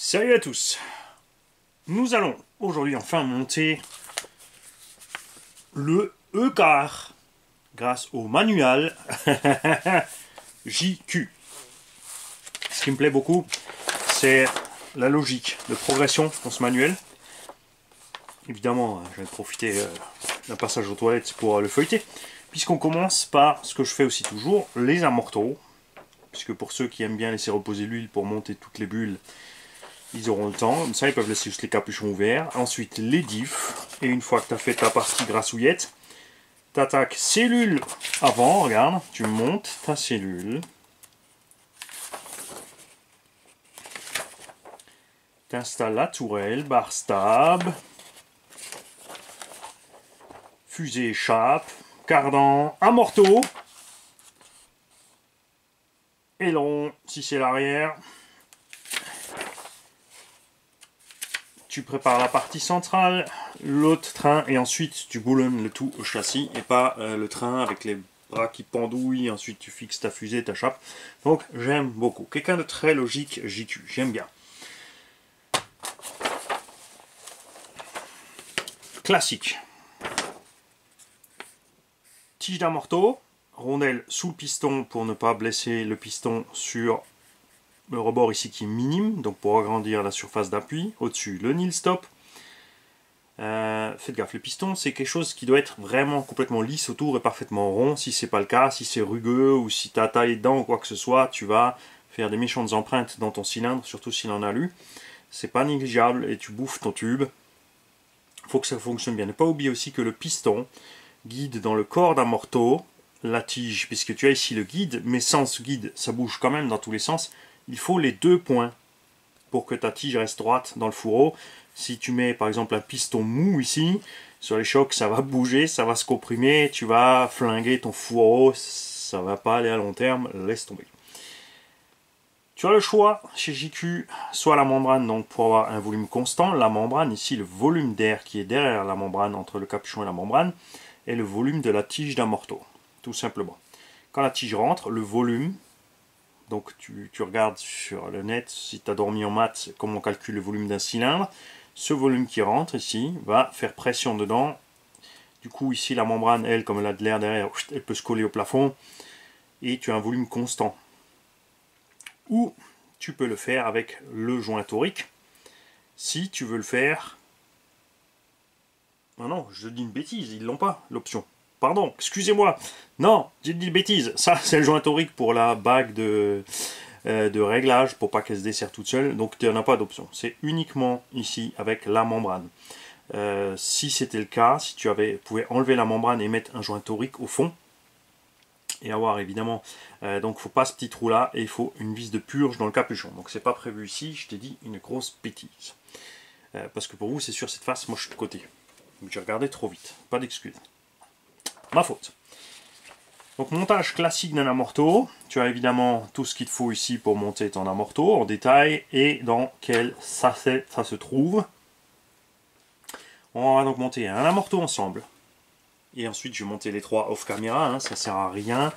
Salut à tous. Nous allons aujourd'hui enfin monter le E-car grâce au manuel JQ. Ce qui me plaît beaucoup, c'est la logique de progression dans ce manuel. Évidemment, je vais profiter d'un passage aux toilettes pour le feuilleter, puisqu'on commence par ce que je fais aussi toujours, les amortos. Puisque pour ceux qui aiment bien laisser reposer l'huile pour monter toutes les bulles, ils auront le temps, comme ça ils peuvent laisser juste les capuchons ouverts. Ensuite les diffs, et une fois que tu as fait ta partie grassouillette, tu attaques cellule avant, regarde, tu montes ta cellule. Tu installes la tourelle, barre stab, fusée échappe, cardan, amorto, aileron si c'est l'arrière. Tu prépares la partie centrale, l'autre train, et ensuite tu boulonnes le tout au châssis et pas le train avec les bras qui pendouillent. Ensuite tu fixes ta fusée, ta chape. Donc j'aime beaucoup. Quelqu'un de très logique, JQ, j'aime bien. Classique. Tige d'amorto, rondelle sous le piston pour ne pas blesser le piston sur le rebord ici qui est minime, donc pour agrandir la surface d'appui. Au-dessus, le nil stop. Faites gaffe, le piston, c'est quelque chose qui doit être vraiment complètement lisse autour et parfaitement rond. Si c'est pas le cas, si c'est rugueux ou si tu as taillé dedans ou quoi que ce soit, tu vas faire des méchantes empreintes dans ton cylindre, surtout s'il en a lu. C'est pas négligeable et tu bouffes ton tube. Il faut que ça fonctionne bien. Ne pas oublier aussi que le piston guide dans le corps d'amorto la tige, puisque tu as ici le guide, mais sans ce guide, ça bouge quand même dans tous les sens. Il faut les deux points pour que ta tige reste droite dans le fourreau. Si tu mets par exemple un piston mou ici, sur les chocs ça va bouger, ça va se comprimer, tu vas flinguer ton fourreau, ça va pas aller à long terme, laisse tomber. Tu as le choix chez JQ, soit la membrane, donc pour avoir un volume constant, la membrane ici, le volume d'air qui est derrière la membrane, entre le capuchon et la membrane, et le volume de la tige d'amorto, tout simplement. Quand la tige rentre, le volume, donc tu regardes sur le net, si tu as dormi en maths, comment on calcule le volume d'un cylindre. Ce volume qui rentre ici va faire pression dedans. Du coup ici la membrane, elle, comme elle a de l'air derrière, elle peut se coller au plafond. Et tu as un volume constant. Ou tu peux le faire avec le joint torique. Si tu veux le faire... Non, non, je dis une bêtise, ils l'ont pas, l'option. Pardon, excusez-moi. Non, j'ai dit une bêtise. Ça, c'est le joint torique pour la bague de réglage, pour pas qu'elle se desserre toute seule. Donc, tu n'en as pas d'option. C'est uniquement ici avec la membrane. Si c'était le cas, si tu pouvais enlever la membrane et mettre un joint torique au fond, et avoir évidemment, donc il faut pas ce petit trou là, et il faut une vis de purge dans le capuchon. Donc, c'est pas prévu ici, je t'ai dit une grosse bêtise. Parce que pour vous, c'est sur cette face, moi je suis de côté. J'ai regardé trop vite, pas d'excuse. Ma faute. Donc montage classique d'un amorto. Tu as évidemment tout ce qu'il te faut ici pour monter ton amorto en détail et dans quel sachet ça se trouve. On va donc monter un amorto ensemble. Et ensuite je vais monter les trois off caméra, hein, ça sert à rien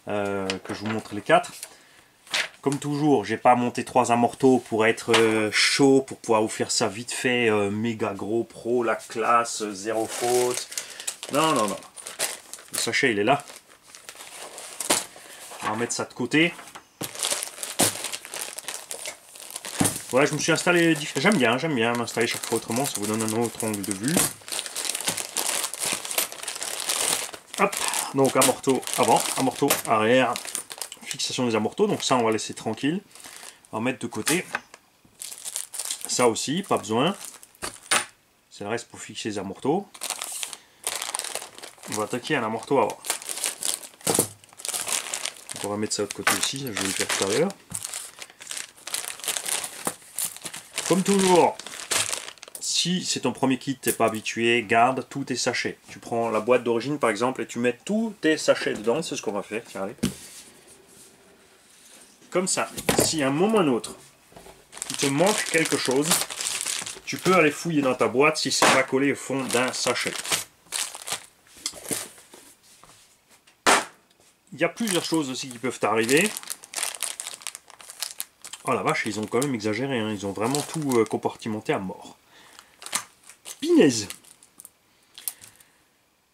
que je vous montre les quatre. Comme toujours, j'ai pas monté 3 amortos pour être chaud, pour pouvoir vous faire ça vite fait, méga gros pro, la classe, zéro faute. Non, non, non. Le sachet, il est là. On va mettre ça de côté. Ouais, je me suis installé... J'aime bien m'installer chaque fois autrement, ça vous donne un autre angle de vue. Hop, donc amorto avant, amorto arrière. Fixation des amortos, donc ça on va laisser tranquille. On va mettre de côté. Ça aussi, pas besoin. C'est le reste pour fixer les amortos. On va attaquer un amorto avant. Donc on va mettre ça de côté aussi, je vais le faire tout à l'heure. Comme toujours, si c'est ton premier kit, tu n'es pas habitué, garde tous tes sachets. Tu prends la boîte d'origine par exemple et tu mets tous tes sachets dedans, c'est ce qu'on va faire. Tiens, allez. Comme ça, si à un moment ou un autre, il te manque quelque chose, tu peux aller fouiller dans ta boîte si c'est pas collé au fond d'un sachet. Il y a plusieurs choses aussi qui peuvent t'arriver. Oh la vache, ils ont quand même exagéré, hein. Ils ont vraiment tout compartimenté à mort. Pinaise.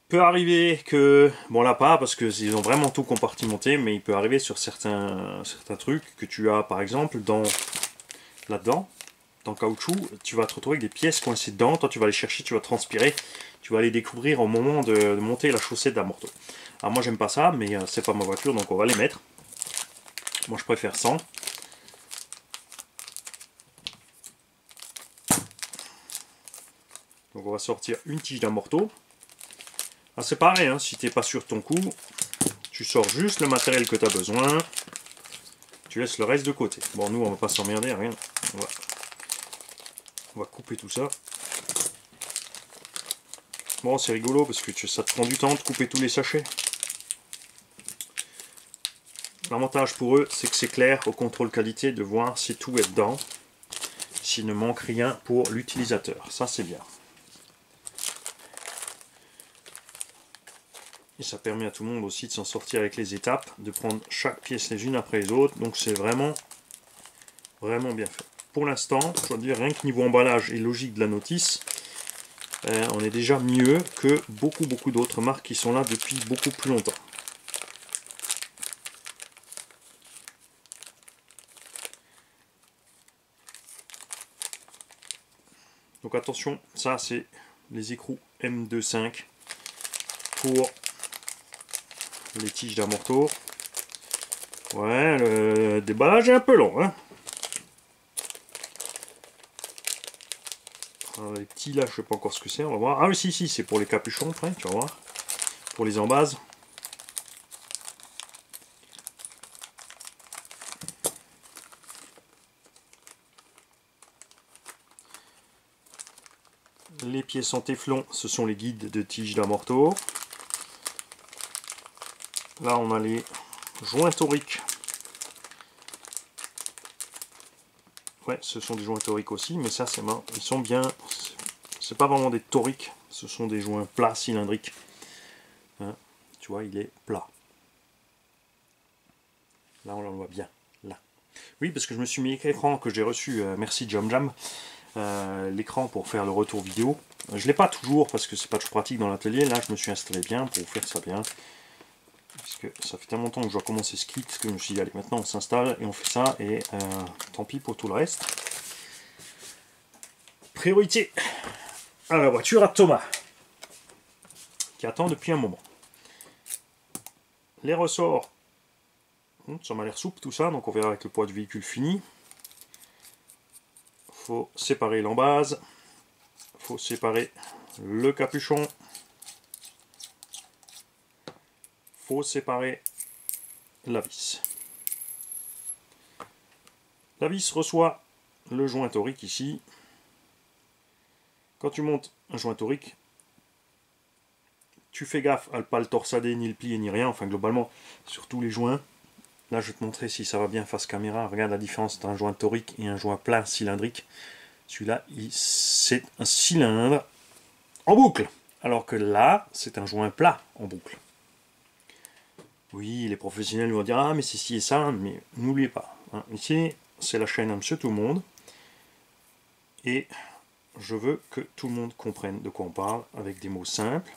Peut arriver que, bon là pas parce qu'ils ont vraiment tout compartimenté, mais il peut arriver sur certains trucs que tu as par exemple là-dedans, dans le caoutchouc, tu vas te retrouver avec des pièces coincées dedans, toi tu vas les chercher, tu vas transpirer, tu vas les découvrir au moment de monter la chaussette d'un morteau. Alors moi j'aime pas ça, mais c'est pas ma voiture donc on va les mettre. Moi je préfère sans. Donc on va sortir une tige d'un morteau. Ah, c'est pareil, hein, si t'es pas sûr de ton coup, tu sors juste le matériel que tu as besoin, tu laisses le reste de côté. Bon, nous on va pas s'emmerder, rien. On va couper tout ça. Bon, c'est rigolo parce que ça te prend du temps de couper tous les sachets. L'avantage pour eux, c'est que c'est clair au contrôle qualité de voir si tout est dedans, s'il ne manque rien pour l'utilisateur. Ça, c'est bien. Et ça permet à tout le monde aussi de s'en sortir avec les étapes, de prendre chaque pièce les unes après les autres. Donc c'est vraiment bien fait. Pour l'instant, je dois dire, rien que niveau emballage et logique de la notice, on est déjà mieux que beaucoup d'autres marques qui sont là depuis beaucoup plus longtemps. Donc attention, ça c'est les écrous M25 pour les tiges d'un morteau. Ouais, le déballage est un peu long, hein. Alors, les petits là, je sais pas encore ce que c'est, on va voir. Ah oui, si, c'est pour les capuchons, après, tu vas voir. Pour les embases. Les pièces en téflon, ce sont les guides de tige d'un morteau. Là, on a les joints toriques. Ouais, ce sont des joints toriques aussi, mais ça, c'est marrant. Ils sont bien. C'est pas vraiment des toriques, ce sont des joints plats cylindriques. Hein, tu vois, il est plat. Là, on le voit bien. Là. Oui, parce que je me suis mis l'écran que j'ai reçu. Merci JamJam. L'écran pour faire le retour vidéo. Je l'ai pas toujours parce que c'est pas toujours pratique dans l'atelier. Là, je me suis installé bien pour faire ça bien. Parce que ça fait tellement longtemps que je dois commencer ce kit que je me suis dit, allez, maintenant on s'installe et on fait ça. Et tant pis pour tout le reste. Priorité à la voiture à Thomas, qui attend depuis un moment. Les ressorts, ça m'a l'air souple tout ça, donc on verra avec le poids du véhicule fini. Faut séparer l'embase, faut séparer le capuchon, faut séparer la vis. La vis reçoit le joint torique ici. Quand tu montes un joint torique, tu fais gaffe à ne pas le torsader, ni le plier, ni rien. Enfin, globalement, sur tous les joints. Là, je vais te montrer si ça va bien face caméra. Regarde la différence entre un joint torique et un joint plat cylindrique. Celui-là, c'est un cylindre en boucle. Alors que là, c'est un joint plat en boucle. Oui, les professionnels vont dire « Ah, mais c'est ci et ça », mais n'oubliez pas. Hein, ici, c'est la chaîne à Monsieur Tout-le-Monde. Et je veux que tout le monde comprenne de quoi on parle avec des mots simples.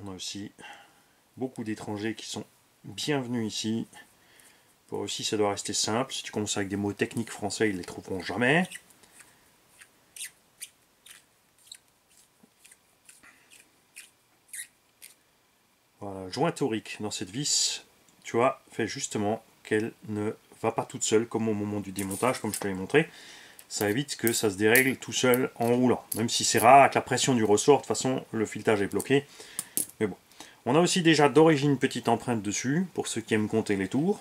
On a aussi beaucoup d'étrangers qui sont bienvenus ici. Pour eux aussi, ça doit rester simple. Si tu commences avec des mots techniques français, ils ne les trouveront jamais. Voilà, joint torique dans cette vis, tu vois, fait justement qu'elle ne va pas toute seule comme au moment du démontage, comme je te l'ai montré. Ça évite que ça se dérègle tout seul en roulant. Même si c'est rare, avec la pression du ressort, de toute façon, le filetage est bloqué. Mais bon. On a aussi déjà d'origine une petite empreinte dessus, pour ceux qui aiment compter les tours.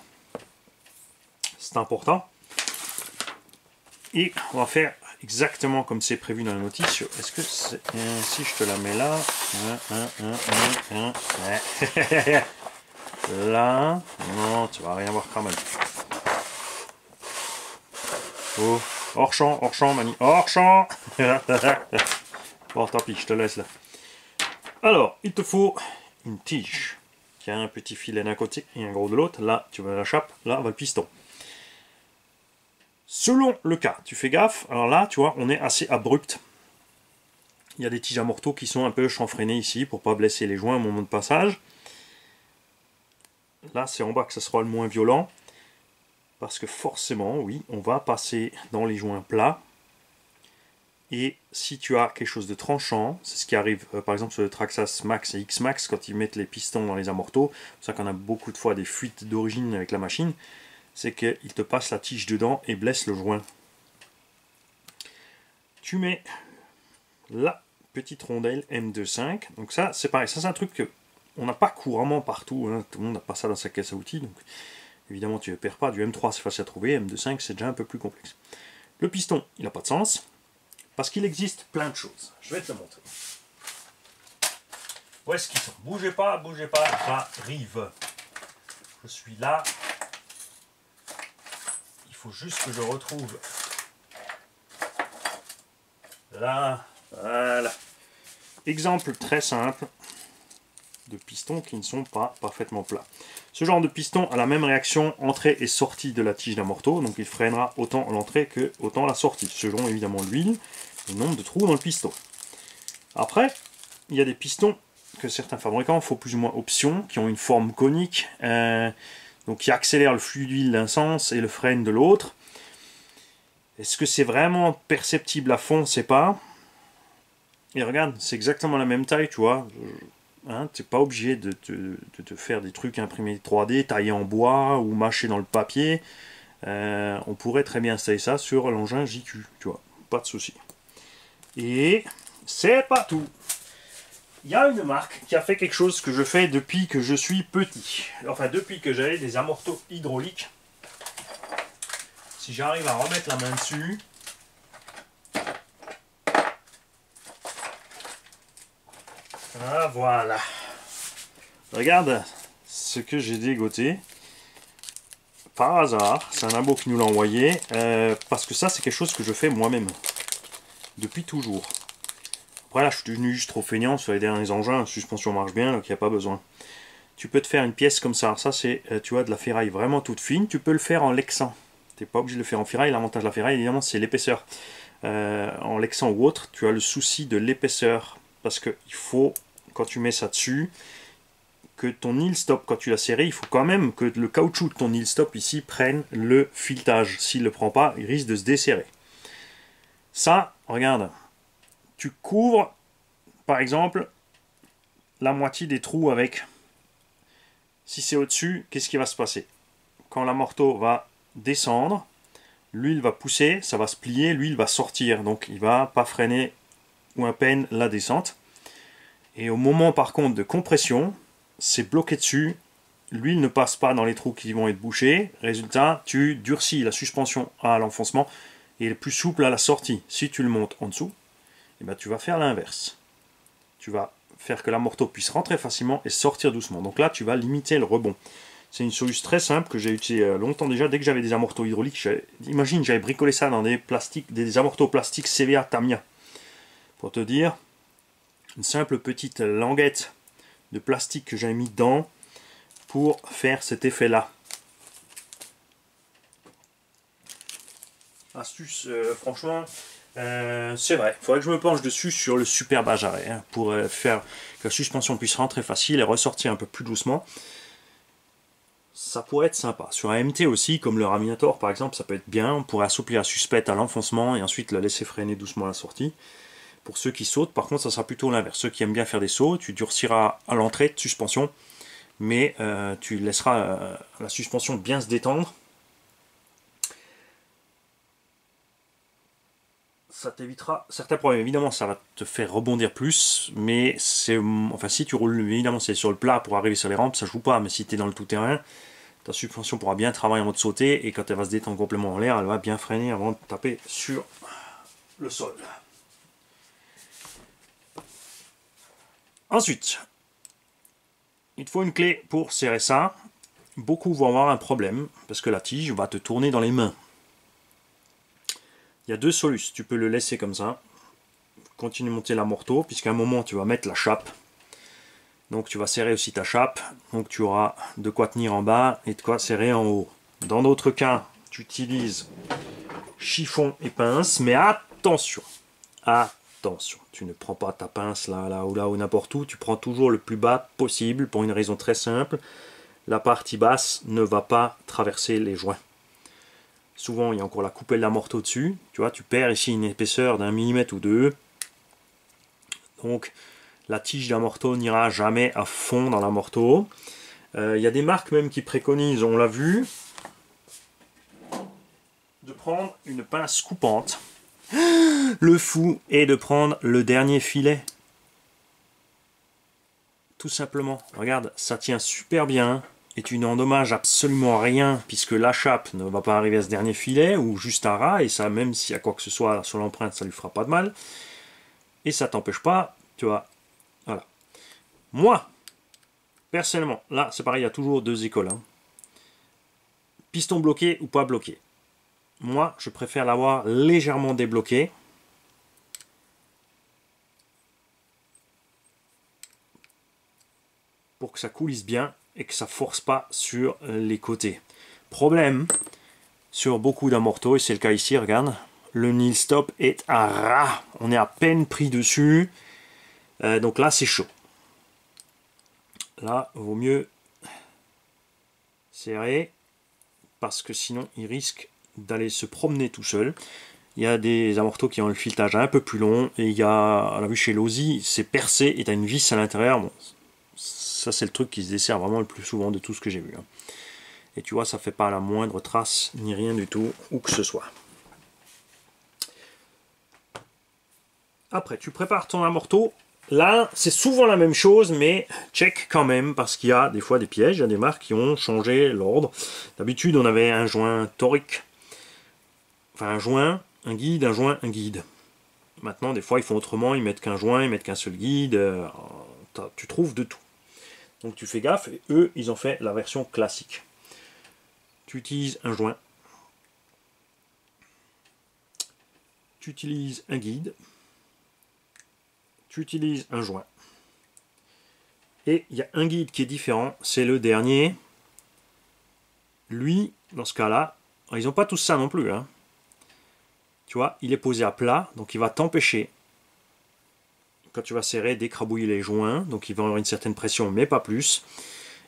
C'est important. Et on va faire exactement comme c'est prévu dans la notice. Est-ce que c'est... Si je te la mets là... Là... Non, tu vas rien voir quand même. Oh... Hors champ, Mani. Hors champ. Bon, tant pis, je te laisse là. Alors, il te faut une tige qui a un petit filet d'un côté et un gros de l'autre. Là, tu vas la chape, là va le piston. Selon le cas, tu fais gaffe. Alors là, tu vois, on est assez abrupt. Il y a des tiges à morteau qui sont un peu chanfreinées ici pour pas blesser les joints au moment de passage. Là, c'est en bas que ça sera le moins violent. Parce que forcément, oui, on va passer dans les joints plats. Et si tu as quelque chose de tranchant, c'est ce qui arrive par exemple sur le Traxxas Max et X-Max quand ils mettent les pistons dans les amortos, c'est pour ça qu'on a beaucoup de fois des fuites d'origine avec la machine, c'est qu'ils te passent la tige dedans et blessent le joint. Tu mets la petite rondelle M25, donc ça c'est pareil, ça c'est un truc qu'on n'a pas couramment partout, hein. Tout le monde n'a pas ça dans sa caisse à outils, donc évidemment tu ne perds pas, du M3 c'est facile à trouver, M25 c'est déjà un peu plus complexe. Le piston, il n'a pas de sens. Parce qu'il existe plein de choses. Je vais te le montrer. Où est-ce qu'ils sont? Bougez pas, j'arrive. Je suis là. Il faut juste que je retrouve. Là, voilà. Exemple très simple de pistons qui ne sont pas parfaitement plats. Ce genre de piston a la même réaction entrée et sortie de la tige d'un morteau, donc il freinera autant l'entrée que autant la sortie, selon évidemment l'huile et le nombre de trous dans le piston. Après, il y a des pistons que certains fabricants font plus ou moins option, qui ont une forme conique, donc qui accélèrent le flux d'huile d'un sens et le freinent de l'autre. Est-ce que c'est vraiment perceptible à fond? C'est pas. Et regarde, c'est exactement la même taille, tu vois. Hein, tu n'es pas obligé de te faire des trucs imprimés 3D, taillés en bois ou mâchés dans le papier. On pourrait très bien installer ça sur l'engin JQ, tu vois, pas de souci. Et c'est pas tout. Il y a une marque qui a fait quelque chose que je fais depuis que je suis petit. Enfin, depuis que j'avais des amortos hydrauliques. Si j'arrive à remettre la main dessus. Ah, voilà. Regarde ce que j'ai dégoté. Par hasard, c'est un abo qui nous l'a envoyé. Parce que ça, c'est quelque chose que je fais moi-même. Depuis toujours. Après là, je suis devenu juste trop feignant sur les derniers engins. La suspension marche bien, donc il n'y a pas besoin. Tu peux te faire une pièce comme ça. Ça, c'est, tu vois, de la ferraille vraiment toute fine. Tu peux le faire en lexan. Tu n'es pas obligé de le faire en ferraille. L'avantage de la ferraille, évidemment, c'est l'épaisseur. En lexan ou autre, tu as le souci de l'épaisseur. Parce qu'il faut, quand tu mets ça dessus, que ton heel stop, quand tu l'as serré, il faut quand même que le caoutchouc de ton heel stop ici prenne le filetage. S'il ne le prend pas, il risque de se desserrer. Ça, regarde, tu couvres, par exemple, la moitié des trous avec. Si c'est au-dessus, qu'est-ce qui va se passer? Quand l'amorto va descendre, l'huile va pousser, ça va se plier, l'huile va sortir. Donc il ne va pas freiner ou à peine la descente. Et au moment par contre de compression, c'est bloqué dessus, l'huile ne passe pas dans les trous qui vont être bouchés. Résultat, tu durcis la suspension à l'enfoncement et elle est plus souple à la sortie. Si tu le montes en dessous, et ben tu vas faire l'inverse. Tu vas faire que l'amorto puisse rentrer facilement et sortir doucement. Donc là, tu vas limiter le rebond. C'est une solution très simple que j'ai utilisée longtemps déjà. Dès que j'avais des amortos hydrauliques, imagine, j'avais bricolé ça dans des plastiques, des amortos plastiques CVA Tamiya. Pour te dire, une simple petite languette de plastique que j'avais mis dedans pour faire cet effet-là. Astuce, franchement, c'est vrai. Il faudrait que je me penche dessus sur le super bas jarret hein, pour faire que la suspension puisse rentrer facile et ressortir un peu plus doucement. Ça pourrait être sympa. Sur un MT aussi, comme le Raminator par exemple, ça peut être bien. On pourrait assouplir la suspette à l'enfoncement et ensuite la laisser freiner doucement à la sortie. Pour ceux qui sautent, par contre, ça sera plutôt l'inverse. Ceux qui aiment bien faire des sauts, tu durciras à l'entrée de suspension, mais tu laisseras la suspension bien se détendre. Ça t'évitera certains problèmes. Évidemment, ça va te faire rebondir plus, mais c'est, enfin, si tu roules, évidemment, c'est sur le plat pour arriver sur les rampes, ça joue pas. Mais si tu es dans le tout-terrain, ta suspension pourra bien travailler en mode sauter, et quand elle va se détendre complètement en l'air, elle va bien freiner avant de taper sur le sol. Ensuite, il te faut une clé pour serrer ça. Beaucoup vont avoir un problème, parce que la tige va te tourner dans les mains. Il y a deux solutions. Tu peux le laisser comme ça, continue de monter l'amorto, puisqu'à un moment tu vas mettre la chape. Donc tu vas serrer aussi ta chape, donc tu auras de quoi tenir en bas et de quoi serrer en haut. Dans d'autres cas, tu utilises chiffon et pince, mais attention, attention, tu ne prends pas ta pince là ou n'importe où, tu prends toujours le plus bas possible pour une raison très simple, la partie basse ne va pas traverser les joints. Souvent il y a encore la coupelle d'amorto dessus, tu vois, tu perds ici une épaisseur d'1 millimètre ou 2, donc la tige d'amorto n'ira jamais à fond dans l'amorto. Il y a des marques même qui préconisent, on l'a vu, de prendre une pince coupante. Le fou est de prendre le dernier filet. Tout simplement. Regarde, ça tient super bien et tu n'endommages absolument rien puisque la chape ne va pas arriver à ce dernier filet ou juste un ras et ça, même s'il y a quoi que ce soit sur l'empreinte, ça lui fera pas de mal. Et ça t'empêche pas, tu vois. Voilà. Moi, personnellement, là c'est pareil, il y a toujours deux écoles. Hein. Piston bloqué ou pas bloqué. Moi, je préfère l'avoir légèrement débloqué. Pour que ça coulisse bien et que ça force pas sur les côtés. Problème sur beaucoup d'amortos, et c'est le cas ici, regarde, le nil stop est à ras. On est à peine pris dessus. Donc là, c'est chaud. Là, vaut mieux serrer parce que sinon, il risque d'aller se promener tout seul. Il y a des amortos qui ont le filetage un peu plus long et il y a, on l'a vu chez Losi, c'est percé et tu as une vis à l'intérieur. Bon, ça c'est le truc qui se dessert vraiment le plus souvent de tout ce que j'ai vu. Hein. Et tu vois, ça fait pas la moindre trace ni rien du tout, où que ce soit. Après, tu prépares ton amorto. Là, c'est souvent la même chose, mais check quand même, parce qu'il y a des fois des pièges, il y a des marques qui ont changé l'ordre. D'habitude, on avait un joint torique. Enfin, un joint, un guide, un joint, un guide. Maintenant, des fois, ils font autrement, ils mettent qu'un joint, ils mettent qu'un seul guide. Tu trouves de tout. Donc tu fais gaffe, et eux, ils ont fait la version classique. Tu utilises un joint. Tu utilises un guide. Tu utilises un joint. Et il y a un guide qui est différent, c'est le dernier. Lui, dans ce cas-là, ils n'ont pas tous ça non plus. Hein. Tu vois, il est posé à plat, donc il va t'empêcher, quand tu vas serrer, d'écrabouiller les joints. Donc il va avoir une certaine pression, mais pas plus.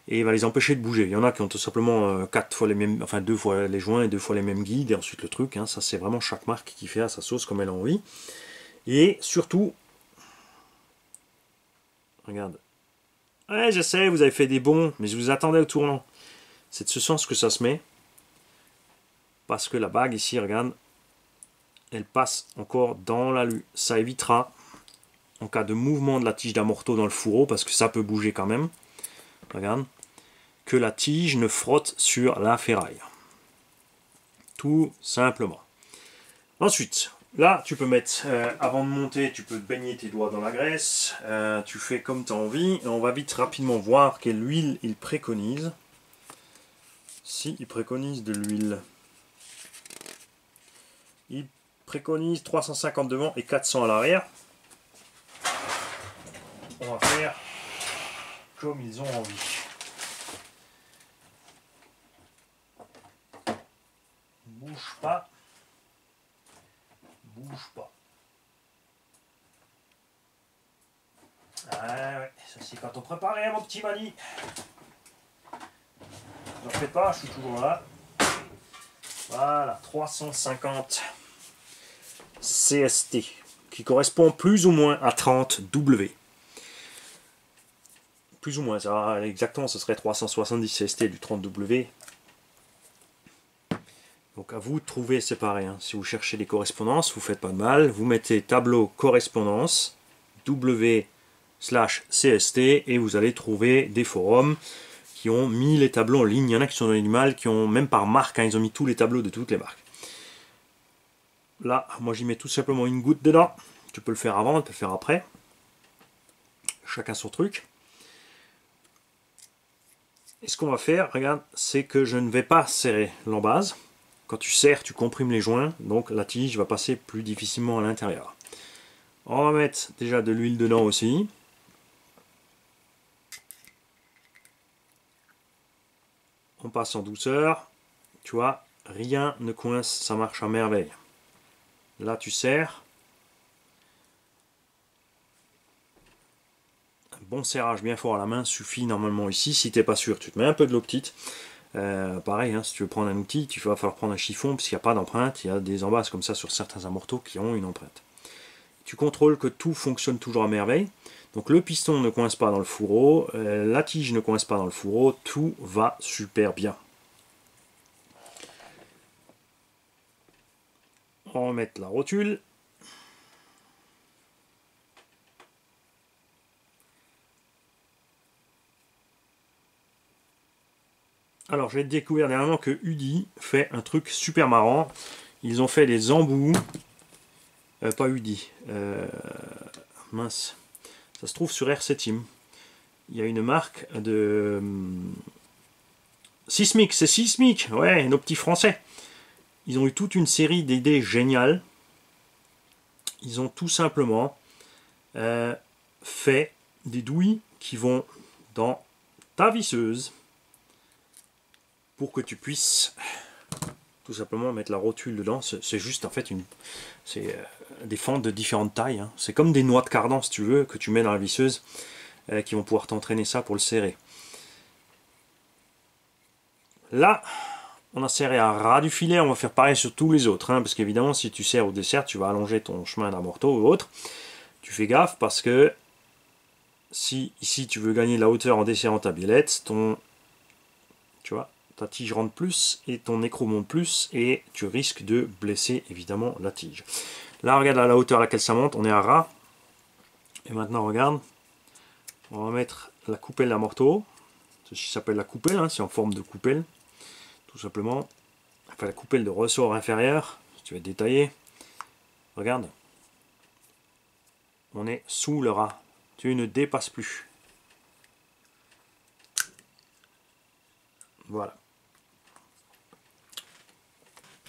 Et il va les empêcher de bouger. Il y en a qui ont tout simplement 4 fois les mêmes, enfin 2 fois les joints et 2 fois les mêmes guides. Et ensuite le truc, hein, ça c'est vraiment chaque marque qui fait à sa sauce comme elle a envie. Et surtout, regarde. Ouais, je sais, vous avez fait des bons, mais je vous attendais au tournant. C'est de ce sens que ça se met. Parce que la bague ici, regarde, elle passe encore dans l'alu. Ça évitera, en cas de mouvement de la tige d'amorto dans le fourreau, parce que ça peut bouger quand même, regarde, que la tige ne frotte sur la ferraille. Tout simplement. Ensuite, là, tu peux mettre, avant de monter, tu peux baigner tes doigts dans la graisse. Tu fais comme tu as envie. Et on va vite rapidement voir quelle huile il préconise. Si, il préconise de l'huile. Il préconise 350 devant et 400 à l'arrière. On va faire comme ils ont envie. Bouge pas. Bouge pas. Ah ouais, ça c'est quand on préparait mon petit Mani. Ne fais pas, je suis toujours là. Voilà, 350 CST, qui correspond plus ou moins à 30 W. Plus ou moins, ça, exactement, ce serait 370 CST du 30 W. Donc à vous de trouver, c'est pareil. Hein. Si vous cherchez des correspondances, vous ne faites pas de mal. Vous mettez tableau correspondance W/CST et vous allez trouver des forums qui ont mis les tableaux en ligne. Il y en a qui sont dans du mal, qui ont même par marque, hein, ils ont mis tous les tableaux de toutes les marques. Là, moi j'y mets tout simplement une goutte dedans. Tu peux le faire avant, tu peux le faire après. Chacun son truc. Et ce qu'on va faire, regarde, c'est que je ne vais pas serrer l'embase. Quand tu serres, tu comprimes les joints, donc la tige va passer plus difficilement à l'intérieur. On va mettre déjà de l'huile dedans aussi. On passe en douceur. Tu vois, rien ne coince, ça marche à merveille. Là, tu serres. Un bon serrage bien fort à la main suffit normalement ici. Si tu n'es pas sûr, tu te mets un peu de l'eau petite. Pareil, hein, si tu veux prendre un outil, il va falloir prendre un chiffon, puisqu'il n'y a pas d'empreinte. Il y a des embasses comme ça sur certains amortos qui ont une empreinte. Tu contrôles que tout fonctionne toujours à merveille. Donc le piston ne coince pas dans le fourreau, la tige ne coince pas dans le fourreau, tout va super bien. On va remettre la rotule. Alors j'ai découvert dernièrement que Udi fait un truc super marrant. Ils ont fait des embouts. Pas Udi. Mince. Ça se trouve sur R7im. Il y a une marque de... Sismic, c'est Sismic. Ouais, nos petits français. Ils ont eu toute une série d'idées géniales. Ils ont tout simplement fait des douilles qui vont dans ta visseuse pour que tu puisses tout simplement mettre la rotule dedans. C'est juste en fait des fentes de différentes tailles. Hein. C'est comme des noix de cardan si tu veux que tu mets dans la visseuse qui vont pouvoir t'entraîner ça pour le serrer. Là, on a serré à ras du filet, on va faire pareil sur tous les autres. Hein, parce qu'évidemment, si tu serres au dessert, tu vas allonger ton chemin d'amorto ou autre. Tu fais gaffe parce que si ici tu veux gagner de la hauteur en desserrant ta biellette, tu vois, ta tige rentre plus et ton écrou monte plus et tu risques de blesser évidemment la tige. Là, regarde à la hauteur à laquelle ça monte, on est à ras. Et maintenant, regarde, on va mettre la coupelle d'amorto. Ceci s'appelle la coupelle, hein, c'est en forme de coupelle. Tout simplement, enfin la coupelle de ressort inférieur, si tu veux détailler. Regarde, on est sous le ras. Tu ne dépasses plus. Voilà.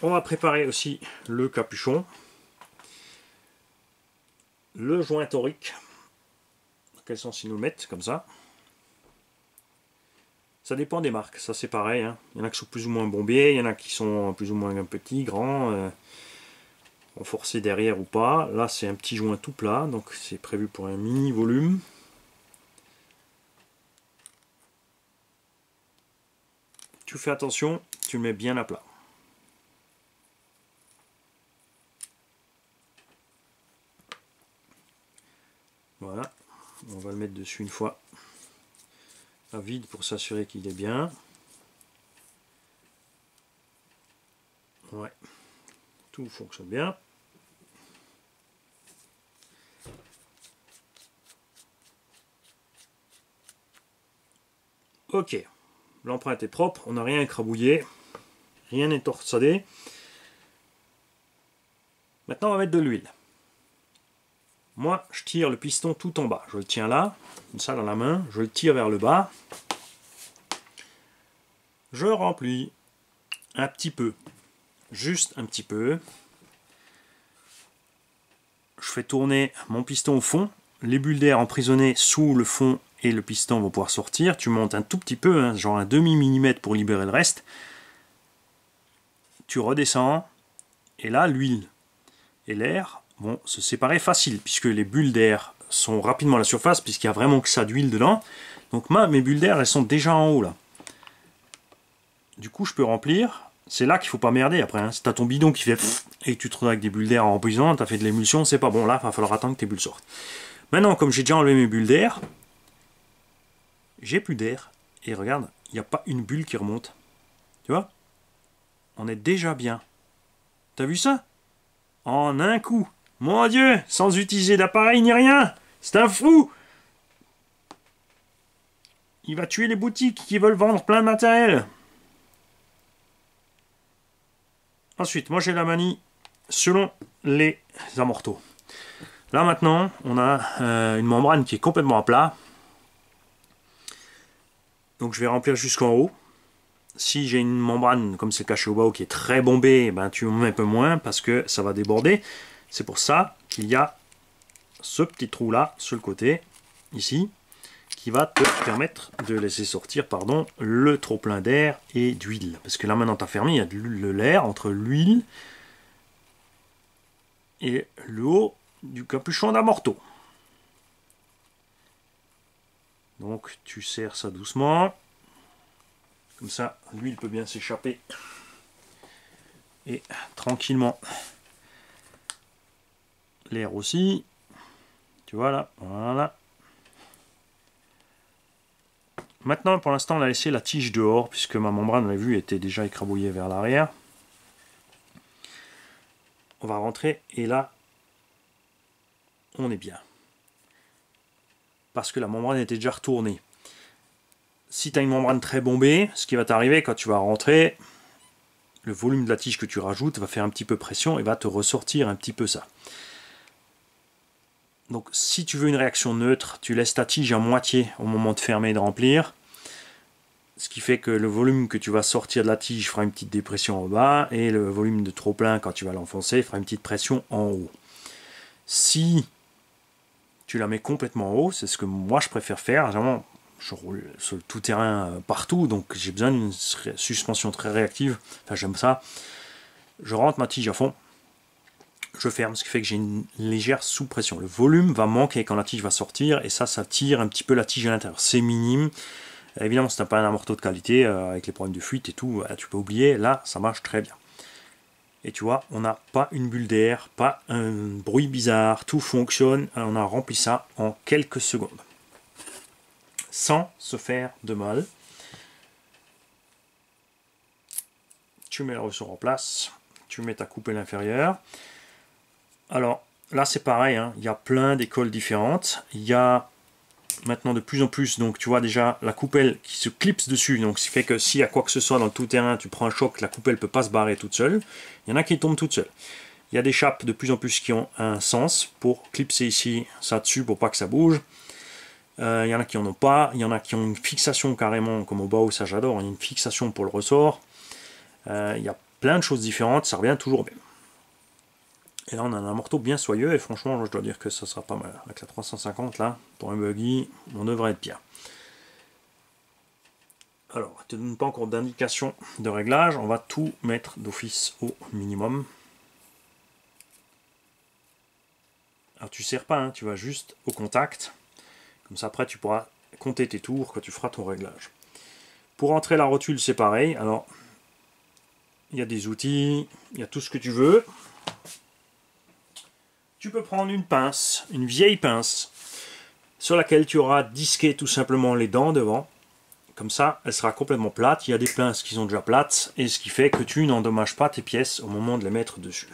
On va préparer aussi le capuchon. Le joint torique. Dans quel sens ils nous le mettent, comme ça. Ça dépend des marques, ça c'est pareil. Hein. Il y en a qui sont plus ou moins bombés, il y en a qui sont plus ou moins petits, grands, renforcés derrière ou pas. Là c'est un petit joint tout plat, donc c'est prévu pour un mini volume. Tu fais attention, tu le mets bien à plat. Voilà, on va le mettre dessus une fois à vide pour s'assurer qu'il est bien. Ouais, tout fonctionne bien. Ok, l'empreinte est propre, on n'a rien écrabouillé, rien n'est torsadé. Maintenant on va mettre de l'huile. Moi je tire le piston tout en bas, je le tiens là, comme ça dans la main, je le tire vers le bas. Je remplis un petit peu, juste un petit peu. Je fais tourner mon piston au fond, les bulles d'air emprisonnées sous le fond et le piston vont pouvoir sortir. Tu montes un tout petit peu, hein, genre un demi-millimètre pour libérer le reste. Tu redescends et là l'huile et l'air vont se séparer facile puisque les bulles d'air sont rapidement à la surface puisqu'il n'y a vraiment que ça d'huile dedans. Donc mes bulles d'air elles sont déjà en haut là. Du coup je peux remplir. C'est là qu'il ne faut pas merder après. Hein. Si tu as ton bidon qui fait et que tu te retrouves avec des bulles d'air en remplissant, tu as fait de l'émulsion, c'est pas bon. Là, il va falloir attendre que tes bulles sortent. Maintenant, comme j'ai déjà enlevé mes bulles d'air, j'ai plus d'air. Et regarde, il n'y a pas une bulle qui remonte. Tu vois? On est déjà bien. T'as vu ça? En un coup. Mon Dieu, sans utiliser d'appareil ni rien. C'est un fou. Il va tuer les boutiques qui veulent vendre plein de matériel. Ensuite, moi j'ai la manie selon les amortos. Là maintenant, on a une membrane qui est complètement à plat. Donc je vais remplir jusqu'en haut. Si j'ai une membrane comme c'est caché au bas qui est très bombée, ben, tu en mets un peu moins parce que ça va déborder. C'est pour ça qu'il y a ce petit trou là sur le côté, ici, qui va te permettre de laisser sortir le trop plein d'air et d'huile. Parce que là maintenant tu as fermé, il y a de l'air entre l'huile et le haut du capuchon d'amorto. Donc tu serres ça doucement. Comme ça, l'huile peut bien s'échapper. Et tranquillement, l'air aussi. Tu vois là, voilà. Maintenant, pour l'instant, on a laissé la tige dehors, puisque ma membrane, on l'a vu, était déjà écrabouillée vers l'arrière. On va rentrer, et là, on est bien. Parce que la membrane était déjà retournée. Si tu as une membrane très bombée, ce qui va t'arriver quand tu vas rentrer, le volume de la tige que tu rajoutes va faire un petit peu pression et va te ressortir un petit peu ça. Donc si tu veux une réaction neutre, tu laisses ta tige à moitié au moment de fermer et de remplir. Ce qui fait que le volume que tu vas sortir de la tige fera une petite dépression en bas et le volume de trop plein quand tu vas l'enfoncer fera une petite pression en haut. Si tu la mets complètement en haut, c'est ce que moi je préfère faire. Vraiment, je roule sur le tout-terrain partout, donc j'ai besoin d'une suspension très réactive. Enfin, j'aime ça. Je rentre ma tige à fond. Je ferme, ce qui fait que j'ai une légère sous-pression. Le volume va manquer quand la tige va sortir et ça tire un petit peu la tige à l'intérieur. C'est minime. Évidemment, si tu n'as pas un amorto de qualité, avec les problèmes de fuite et tout, tu peux oublier. Là, ça marche très bien. Et tu vois, on n'a pas une bulle d'air, pas un bruit bizarre, tout fonctionne. On a rempli ça en quelques secondes. Sans se faire de mal. Tu mets le ressort en place. Tu mets ta coupelle inférieure. Alors là c'est pareil, hein, il y a plein d'écoles différentes. Il y a maintenant de plus en plus, donc tu vois déjà la coupelle qui se clipse dessus, donc ce qui fait que s'il y a quoi que ce soit dans le tout-terrain, tu prends un choc, la coupelle ne peut pas se barrer toute seule. Il y en a qui tombent toutes seules. Il y a des chapes de plus en plus qui ont un sens pour clipser ici, ça dessus pour pas que ça bouge. Il y en a qui en ont pas, il y en a qui ont une fixation carrément, comme au bas où ça j'adore, il y a une fixation pour le ressort. Il y a plein de choses différentes, ça revient toujours bien. Et là on a un amorto bien soyeux et franchement je dois dire que ça sera pas mal. Avec la 350 là, pour un buggy, on devrait être bien. Alors, je ne te donne pas encore d'indication de réglage, on va tout mettre d'office au minimum. Alors tu ne serres pas, hein, tu vas juste au contact. Comme ça après tu pourras compter tes tours quand tu feras ton réglage. Pour entrer la rotule c'est pareil, alors il y a des outils, il y a tout ce que tu veux. Tu peux prendre une pince, une vieille pince, sur laquelle tu auras disqué tout simplement les dents devant. Comme ça, elle sera complètement plate. Il y a des pinces qui sont déjà plates, et ce qui fait que tu n'endommages pas tes pièces au moment de les mettre dessus.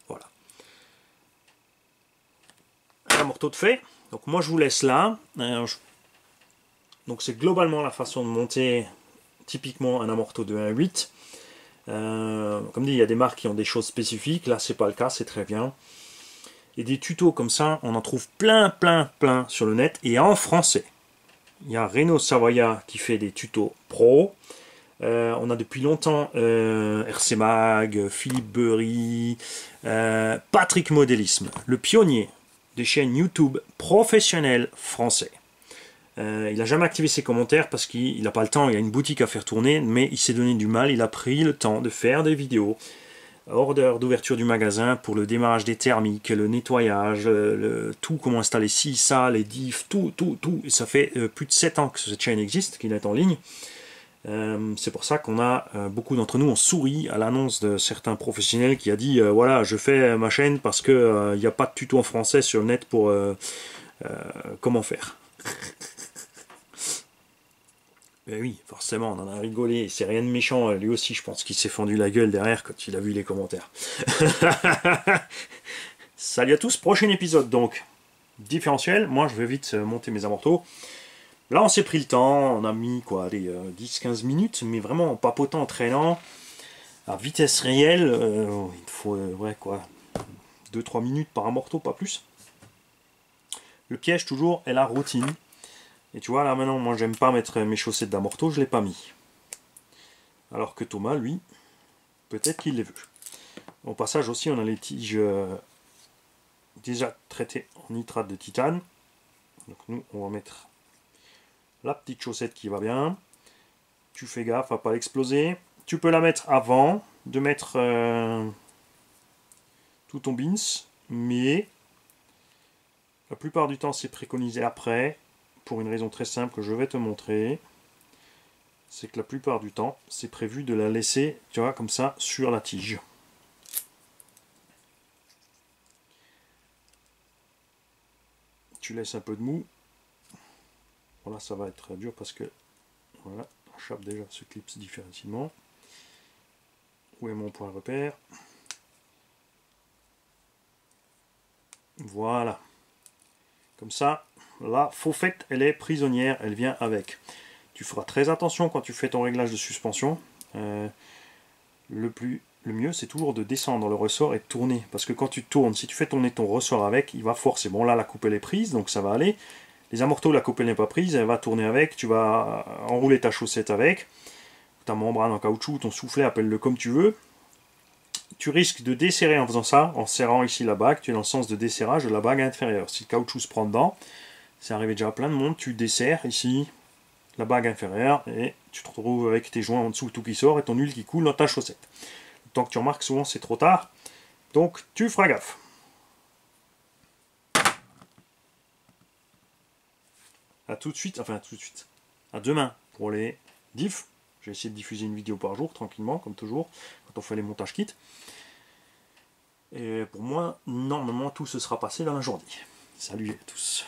Voilà. Un amorto de fait. Donc moi je vous laisse là. Donc c'est globalement la façon de monter typiquement un amorto de 1.8. Comme dit, il y a des marques qui ont des choses spécifiques. Là, c'est pas le cas, c'est très bien. Et des tutos comme ça, on en trouve plein sur le net et en français. Il y a Renaud Savoya qui fait des tutos pro. On a depuis longtemps RC Mag, Philippe Beury, Patrick Modélisme, le pionnier des chaînes YouTube professionnelles français. Il n'a jamais activé ses commentaires parce qu'il n'a pas le temps, il a une boutique à faire tourner, mais il s'est donné du mal, il a pris le temps de faire des vidéos hors d'heure d'ouverture du magasin pour le démarrage des thermiques, le nettoyage, tout, comment installer ci, ça, les diffs, tout. Et ça fait plus de 7 ans que cette chaîne existe, qu'il est en ligne. C'est pour ça qu'on a beaucoup d'entre nous, on sourit à l'annonce de certains professionnels qui a dit voilà, je fais ma chaîne parce qu'il n'y a pas de tuto en français sur le net pour comment faire. Mais oui, forcément, on en a rigolé, c'est rien de méchant, lui aussi je pense qu'il s'est fendu la gueule derrière quand il a vu les commentaires. Salut à tous, prochain épisode donc, différentiel, moi je vais vite monter mes amortos. Là on s'est pris le temps, on a mis quoi, 10-15 minutes, mais vraiment en papotant, en traînant, à vitesse réelle, il faut ouais, quoi, 2-3 minutes par amorto, pas plus. Le piège toujours est la routine. Et tu vois, là maintenant, moi j'aime pas mettre mes chaussettes d'amorto, je ne l'ai pas mis. Alors que Thomas, lui, peut-être qu'il les veut. Au passage aussi, on a les tiges déjà traitées en nitrate de titane. Donc nous, on va mettre la petite chaussette qui va bien. Tu fais gaffe à ne pas l'exploser. Tu peux la mettre avant de mettre tout ton bins, mais la plupart du temps c'est préconisé après, pour une raison très simple que je vais te montrer. C'est que la plupart du temps, c'est prévu de la laisser, tu vois, comme ça, sur la tige. Tu laisses un peu de mou. Voilà, ça va être dur parce que, voilà, la chape déjà se clipse difficilement. Où est mon point de repère? Voilà. Comme ça, la fauffette, elle est prisonnière, elle vient avec. Tu feras très attention quand tu fais ton réglage de suspension. Le mieux, c'est toujours de descendre le ressort et de tourner. Parce que quand tu tournes, si tu fais tourner ton ressort avec, il va forcer. Bon, là, la coupe, elle est prise, donc ça va aller. Les amortos, la coupe, elle n'est pas prise, elle va tourner avec. Tu vas enrouler ta chaussette avec. Ta membrane en caoutchouc, ton soufflet, appelle-le comme tu veux. Tu risques de desserrer en faisant ça, en serrant ici la bague. Tu es dans le sens de desserrage de la bague inférieure. Si le caoutchouc se prend dedans, c'est arrivé déjà à plein de monde, tu desserres ici la bague inférieure et tu te retrouves avec tes joints en dessous tout qui sort et ton huile qui coule dans ta chaussette. Le temps que tu remarques, souvent c'est trop tard, donc tu feras gaffe. A tout de suite, enfin tout de suite, à demain pour les diffs. J'ai essayé de diffuser une vidéo par jour, tranquillement, comme toujours, quand on fait les montages kits. Et pour moi, normalement, tout se sera passé dans la journée. Salut à tous.